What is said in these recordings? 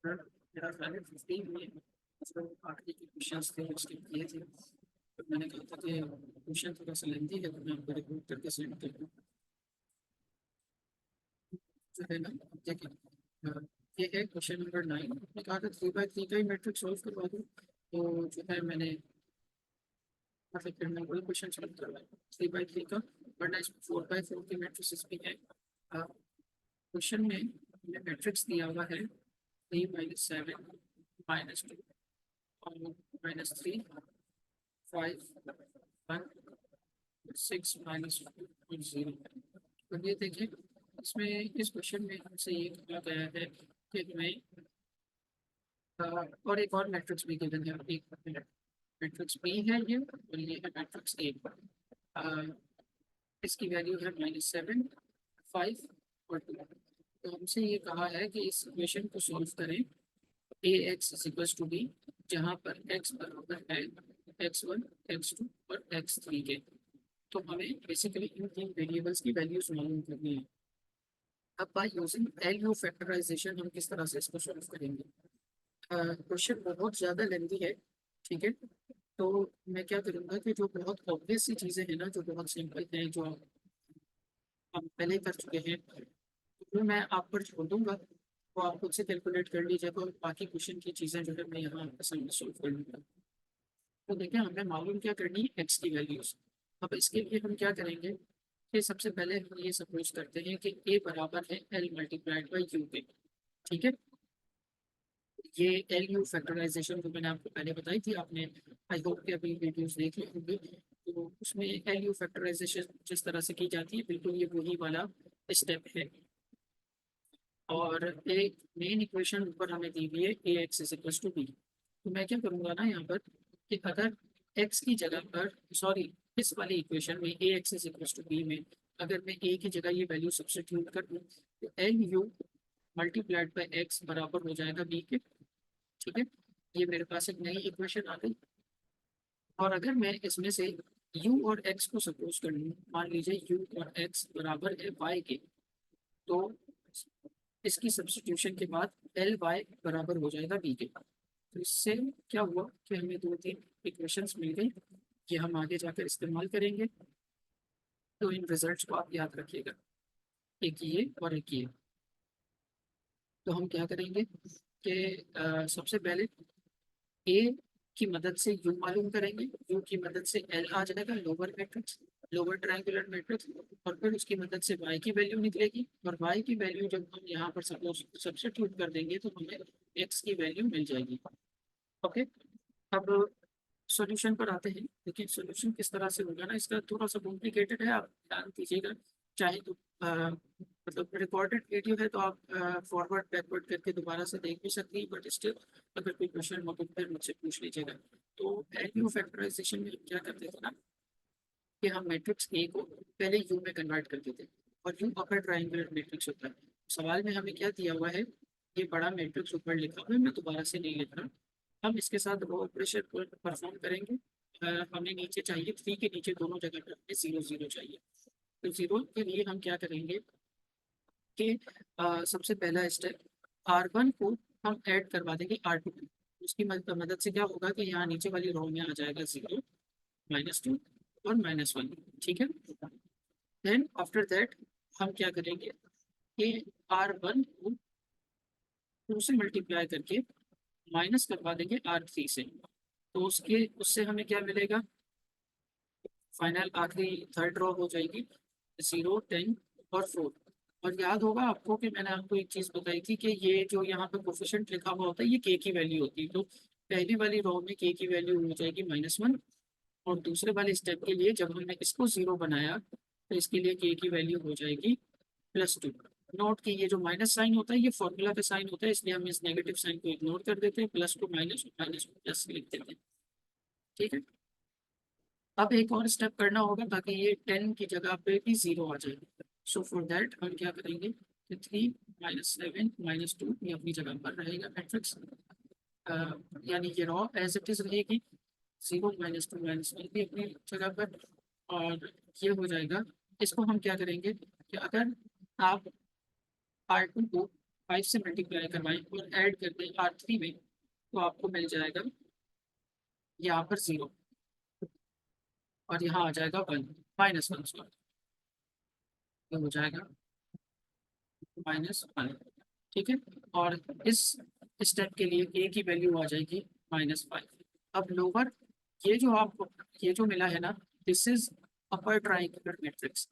मेरा पहले 15 में मतलब आखिरी के क्वेश्चंस थे उसके किए थे। तो मैंने कहा था कि क्वेश्चन थोड़ा सा लेंथी है तो मैं आपको रिपोर्ट करके सेंड कर दूँ। जो है ना, देखिए, ये है क्वेश्चन नंबर 9। मैंने कहा था 3 बाई 3 का ही मैट्रिक्स सॉल्व करवा दूँ। तो जो है मैंने मतलब फिर मैं वही क्वेश्चन सॉल्व करवाया 3 बाई 3 का, वरना इसमें 4 बाई 4 की मैट्रिक्स भी है। क्वेश्चन में हमें मैट्रिक्स दिया हुआ है 3 - 7 -2 और -3 5 1 6 -0। तो ये देखिए, इसमें इस क्वेश्चन में हमसे ये कहा गया है कि हमें और एक और मैट्रिक्स भी गिवन है। एक मैट्रिक्स बी है ये, और ये है मैट्रिक्स ए। इसकी वैल्यू है -7 5 और 2। तो हमसे ये कहा है कि इस इक्वेशन को सॉल्व करें ए एक्स इक्वल्स टू बी, जहाँ पर एक्स बराबर है x1 x2 और x3 के। तो हमें बेसिकली इन तीन वेरिएबल्स की वैल्यूज मालूम करनी है। अब by using L U factorization हम किस तरह से इसको सॉल्व करेंगे। क्वेश्चन बहुत ज़्यादा लेंथी है, ठीक है। तो मैं क्या करूँगा कि जो बहुत ऑब्वियस सी चीज़ें हैं ना, जो बहुत सिंपल हैं, जो हम पहले कर चुके हैं, तो मैं आप पर छोड़ दूंगा। तो आप खुद से कैलकुलेट कर लीजिएगा और बाकी क्वेश्चन की चीज़ें जो है मैं यहाँ आपके सामने सॉल्व कर लूँगा। तो देखिए, हमें मालूम क्या करनी है, एक्स की वैल्यूज। अब इसके लिए हम क्या करेंगे कि सबसे पहले हम ये सपोज करते हैं कि ए बराबर है एल मल्टीप्लाइड बाई यू के, ठीक है। ये एल यू फैक्टराइजेशन जो मैंने आपको पहले बताई थी, आपने आई होप कि अभी वीडियोस देख ली होंगी। तो उसमें एल यू फैक्टराइजेशन जिस तरह से की जाती है, बिल्कुल ये वही वाला स्टेप है। और एक मेन इक्वेशन ऊपर हमें दी हुई है A X is equal to B. तो मैं क्या करूँगा ना यहाँ पर कि अगर एक्स की जगह पर, सॉरी, इस वाली इक्वेशन में A X is equal to B में अगर मैं ए की जगह ये वैल्यू सब्स्टिट्यूट कर दूँ, तो L U multiplied by x बराबर हो जाएगा बी के, ठीक है। ये मेरे पास एक नई इक्वेशन आ गई। और अगर मैं इसमें से u और x को सपोज कर लूँ, मान लीजिए u और x बराबर है y के, तो इसकी सब्स्टिट्यूशन के बाद एल वाई बराबर हो जाएगा बी के। तो इससे क्या हुआ कि हमें दो तीन इक्वेशंस मिल गई, ये हम आगे जाकर इस्तेमाल करेंगे। तो इन रिजल्ट्स को आप याद रखिएगा, एक ये और एक ये। तो हम क्या करेंगे कि सबसे पहले ए की मदद से यू मालूम करेंगे, यू की मदद से एल आ जाएगा, lower matrix, lower triangular matrix. और फिर उसकी मदद से वाई की वैल्यू निकलेगी, और वाई की वैल्यू जब हम यहाँ पर सपोज सब्स्टिट्यूट कर देंगे तो हमें एक्स की वैल्यू मिल जाएगी। ओके, अब सॉल्यूशन पर आते हैं। देखिए, सॉल्यूशन किस तरह से होगा ना, इसका थोड़ा सा कॉम्प्लिकेटेड है, आप ध्यान दीजिएगा। चाहे तो मतलब रिकॉर्डेड वीडियो है तो आप फॉरवर्ड बैकवर्ड करके दोबारा से देख भी सकती हैं, बट स्टिल अगर कोई क्वेश्चन हो तो फिर मुझसे पूछ लीजिएगा। तो एलयू फैक्टराइजेशन में हम क्या करते थे ना कि हम मैट्रिक्स ए को पहले यू में कन्वर्ट करते थे, और यू अपर ट्राइंगुलर मैट्रिक्स होता है। सवाल में हमें क्या दिया हुआ है, ये बड़ा मैट्रिक्स ऊपर लिखा हुआ है, मैं दोबारा से नहीं लिख रहा। हम इसके साथ रो ऑपरेशन परफॉर्म करेंगे। हमें नीचे चाहिए, 3 के नीचे दोनों जगह पर हमें 0 0 चाहिए। तो 0 के लिए हम क्या करेंगे कि सबसे पहला स्टेप, R1 को हम ऐड करवा देंगे R2 में। उसकी मदद से क्या होगा कि यहाँ नीचे वाली रो में आ जाएगा 0 -2 और -1, ठीक है। देन आफ्टर दैट हम क्या करेंगे कि R1 को 2 से मल्टीप्लाई करके माइनस करवा देंगे R3 से। तो उसके उससे हमें क्या मिलेगा, फाइनल आखिरी थर्ड रो हो जाएगी 0 10 और 4। और याद होगा आपको कि मैंने आपको एक चीज बताई थी कि ये जो यहाँ पे कोफिशिएंट लिखा हुआ होता है ये के की वैल्यू होती है। तो पहली वाली रो में के की वैल्यू हो जाएगी -1, और दूसरे वाले स्टेप के लिए जब हमने इसको 0 बनाया तो इसके लिए के की वैल्यू हो जाएगी +2। नोट की ये जो माइनस साइन होता है ये फॉर्मूला का साइन होता है, इसलिए हम इस नेगेटिव साइन को इग्नोर कर देते हैं, प्लस को माइनस, माइनस को प्लस लिख देते हैं, ठीक है। अब एक और स्टेप करना होगा ताकि ये 10 की जगह पे भी 0 आ जाए। सो फॉर दैट हम क्या करेंगे कि 3 -7 -2 ये अपनी जगह पर रहेगा मैट्रिक्स, यानी ये रॉ एज इट इज रहेगी, 0 -2 -1 भी अपनी जगह पर। और ये हो जाएगा। इसको हम क्या करेंगे कि अगर आप R2 को 5 से मल्टीप्लाई करवाएं और ऐड कर दें R3 में, तो आपको मिल जाएगा यहाँ पर 0 और यहाँ आ जाएगा 1, -1 सॉरी, ये हो जाएगा -1। ठीक है, और इस स्टेप के लिए a की वैल्यू आ जाएगी -5। अब लोअर, ये जो आपको ये जो मिला है ना, this is upper triangular matrix.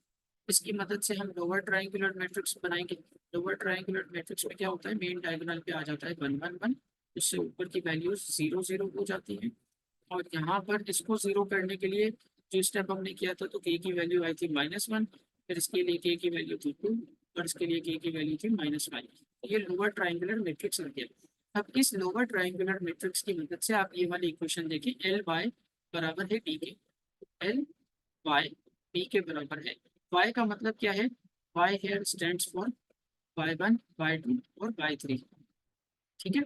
इसकी मदद से हम लोअर ट्राइंगुलर मैट्रिक्स बनाएंगे। लोअर ट्राइंगुलर मैट्रिक्स में क्या होता है, मेन डायगोनल पे आ जाता है 1 1 1, उससे ऊपर की वैल्यूज 0 0 हो जाती है। और यहाँ पर इसको 0 करने के लिए जो स्टेप हमने किया था, तो k की वैल्यू आई थी -1, फिर इसके लिए k की वैल्यू थी 2 और इसके लिए k की वैल्यू थी -5। ये लोअर ट्राइंगुलर मैट्रिक्स लग गया। अब इस लोअर ट्राइंगुलर मैट्रिक्स की मदद से आप ये वाली इक्वेशन देखिए, L y बराबर है b के। L y b के बराबर है। y का मतलब क्या है, y here stands for y1 y2 और y3। ठीक है,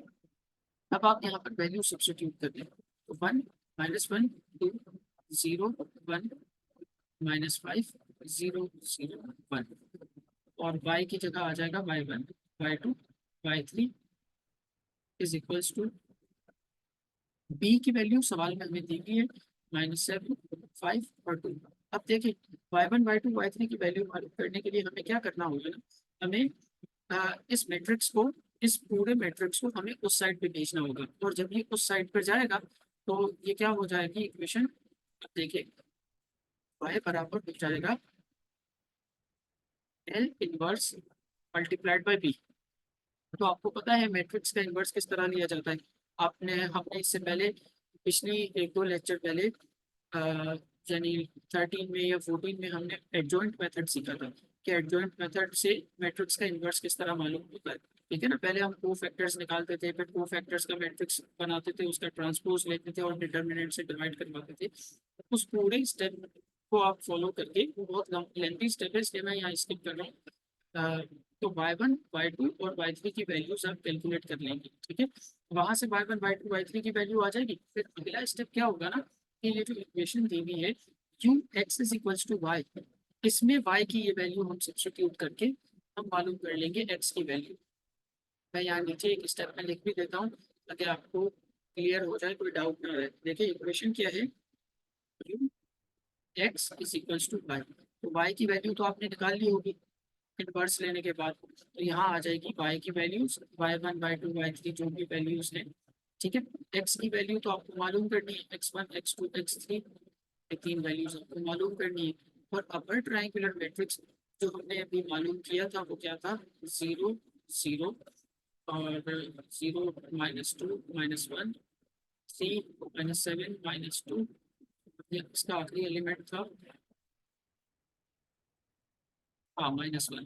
अब आप यहाँ पर वैल्यू सब्स्टिट्यूट कर दें, तो 1 -1 2 0 1 -5 0 0 1, और y की जगह आ जाएगा y1 y2 y3 is equals to, b की वैल्यू सवाल में हमें दी गई है -7 5 और 2। अब देखिए y1 y2 y3 की वैल्यू मालूम करने के लिए हमें क्या करना होगा ना, हमें इस मैट्रिक्स को, इस पूरे मैट्रिक्स को हमें उस साइड पे भेजना होगा, और जब ये उस साइड पर जाएगा तो ये क्या हो जाएगी इक्वेशन, देखिए y बराबर हो जाएगा L inverse multiplied by b। तो आपको पता है मैट्रिक्स का इन्वर्स किस तरह लिया जाता है, हमने इससे पहले पिछली 1 2 लेक्चर पहले यानी 13 में या 14 में हमने एडजॉइंट मेथड सीखा था कि एडजॉइंट मेथड से मैट्रिक्स का इन्वर्स किस तरह मालूम होता है। ठीक है ना, पहले हम को फैक्टर्स निकालते थे, फिर को फैक्टर्स का मैट्रिक्स बनाते थे, उसका ट्रांसपोज लेते थे और डिटर्मिनेंट से डिवाइड करवाते थे। उस पूरे स्टेप को आप फॉलो करके, वो बहुत लेंथी स्टेप है इसलिए मैं यहाँ स्किप कर रहा हूँ। तो y1 y2 और y3 की वैल्यूज आप कैलकुलेट कर लेंगे। ठीक है, वहां से y1 y2 y3 की वैल्यू आ जाएगी। फिर अगला स्टेप क्या होगा ना, कि ये जो इक्वेशन दी हुई है u x is equals to y, इसमें y की ये वैल्यू हम सब्स्टिट्यूट करके हम मालूम कर लेंगे x की वैल्यू। मैं यहाँ नीचे एक स्टेप में लिख भी देता हूँ ताकि आपको क्लियर हो जाए, कोई डाउट ना रहे। देखिए इक्वेशन क्या है, u x is equals to y। तो y की वैल्यू तो आपने निकाल ली होगी इनवर्स लेने के बाद, तो यहाँ आ जाएगी y की वैल्यूज y1 y2 y3 जो भी वैल्यूज हैं। ठीक है, x की वैल्यू तो आपको मालूम करनी है, x1 x2 x3, ये 3 वैल्यूज आपको मालूम करनी है। और अपर ट्राइंगुलर मैट्रिक्स जो हमने अभी मालूम किया था वो क्या था, 0 0 और 0 -2 -1 3 -7 -2, इसका आखिरी एलिमेंट था हाँ -1,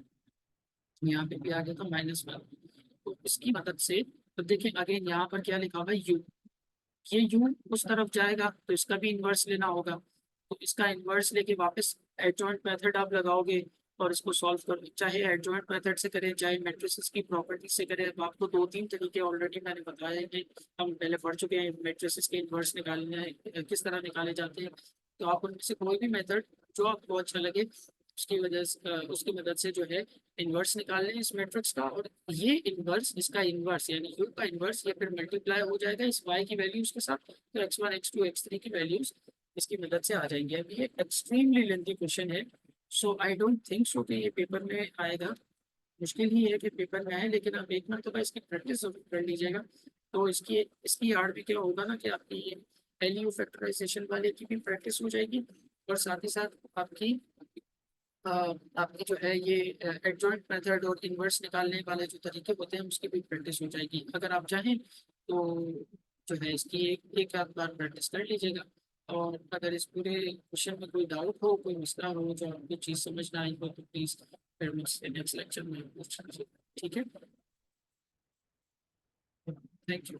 यहाँ पे भी आ गया था -1। तो इसकी मदद से, तो देखिए अगेन यहाँ पर क्या लिखा हुआ है u, ये u उस तरफ जाएगा तो इसका भी इन्वर्स लेना होगा। तो इसका इन्वर्स लेके वापस एडजॉइंट मेथड आप लगाओगे और इसको सॉल्व करो, चाहे एडजॉइंट मेथड से करें चाहे मैट्रिसेस की प्रॉपर्टी से करें। अब आपको 2 3 तरीके ऑलरेडी मैंने बताए हैं, हम पहले पढ़ चुके हैं मैट्रिसेस के इन्वर्स निकालने किस तरह निकाले जाते हैं। तो आप उनमें से कोई भी मेथड जो आपको अच्छा लगे उसकी मदद से जो है इन्वर्स निकालने इस मैट्रिक्स का। और ये इन्वर्स, इसका इन्वर्स यानी u का इन्वर्स ये फिर मल्टीप्लाई हो जाएगा इस y की वैल्यूज के साथ, तो x1 x2 x3 की वैल्यूज इसकी मदद से आ जाएंगे। अब ये एक्सट्रीमली लेंथी क्वेश्चन है, सो आई डोंट थिंक सो कि ये पेपर में आएगा। मुश्किल ही है कि पेपर में आए, लेकिन आप एक मरतबा इसकी प्रैक्टिस कर लीजिएगा तो इसकी इसकी आड़ भी क्या होगा ना कि आपकी ये वैल्यू फैक्टराइजेशन वाले की भी प्रैक्टिस हो जाएगी, और साथ ही साथ आपकी आपकी जो है ये एडजॉइंट मेथड और इन्वर्स निकालने वाले जो तरीके होते हैं उसकी भी प्रैक्टिस हो जाएगी। अगर आप चाहें तो जो है इसकी एक आध बार प्रैक्टिस कर लीजिएगा। और अगर इस पूरे क्वेश्चन में कोई डाउट हो, कोई मसला हो, जो आपको चीज़ समझ ना आई हो, तो प्लीज़ फिर मुझसे नेक्स्ट लेक्चर में पूछ लीजिए। ठीक है, थैंक यू।